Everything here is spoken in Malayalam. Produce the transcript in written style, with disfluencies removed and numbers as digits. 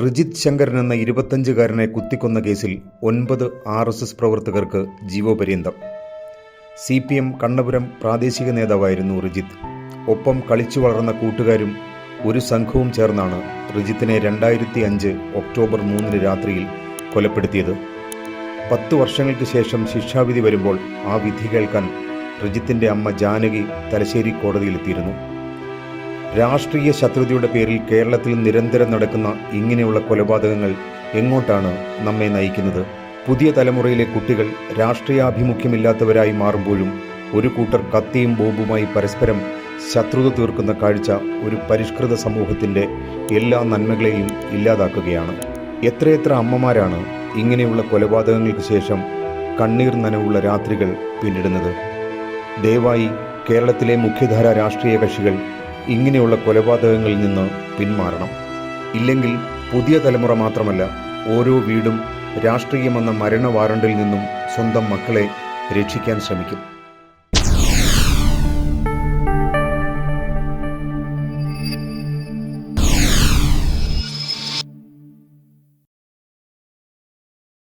റിജിത് ശങ്കരൻ എന്ന 25-കാരനെ കുത്തിക്കൊന്ന കേസിൽ 9 RSS പ്രവർത്തകർക്ക് ജീവപര്യന്തം. CPM കണ്ണപുരം പ്രാദേശിക നേതാവായിരുന്നു റിജിത്ത്. ഒപ്പം കളിച്ചു വളർന്ന കൂട്ടുകാരും ഒരു സംഘവും ചേർന്നാണ് റിജിത്തിനെ 2005 ഒക്ടോബർ 3 രാത്രിയിൽ കൊലപ്പെടുത്തിയത്. 10 വർഷങ്ങൾക്ക് ശേഷം ശിക്ഷാവിധി വരുമ്പോൾ ആ വിധി കേൾക്കാൻ റിജിത്തിൻ്റെ അമ്മ ജാനകി തലശ്ശേരി കോടതിയിലെത്തിയിരുന്നു. രാഷ്ട്രീയ ശത്രുതയുടെ പേരിൽ കേരളത്തിൽ നിരന്തരം നടക്കുന്ന ഇങ്ങനെയുള്ള കൊലപാതകങ്ങൾ എങ്ങോട്ടാണ് നമ്മെ നയിക്കുന്നത്? പുതിയ തലമുറയിലെ കുട്ടികൾ രാഷ്ട്രീയാഭിമുഖ്യമില്ലാത്തവരായി മാറുമ്പോഴും ഒരു കൂട്ടർ കത്തിയും ബോംബുമായി പരസ്പരം ശത്രുത തീർക്കുന്ന കാഴ്ച ഒരു പരിഷ്കൃത സമൂഹത്തിൻ്റെ എല്ലാ നന്മകളെയും ഇല്ലാതാക്കുകയാണ്. എത്രയെത്ര അമ്മമാരാണ് ഇങ്ങനെയുള്ള കൊലപാതകങ്ങൾക്ക് ശേഷം കണ്ണീർ നനവുള്ള രാത്രികൾ പിന്നിടുന്നത്? ദയവായി കേരളത്തിലെ മുഖ്യധാര രാഷ്ട്രീയ കക്ഷികൾ ഇങ്ങനെയുള്ള കൊലപാതകങ്ങളിൽ നിന്ന് പിന്മാറണം. ഇല്ലെങ്കിൽ പുതിയ തലമുറ മാത്രമല്ല, ഓരോ വീടും രാഷ്ട്രീയമെന്ന മരണ വാറണ്ടിൽ നിന്നും സ്വന്തം മക്കളെ രക്ഷിക്കാൻ ശ്രമിക്കും.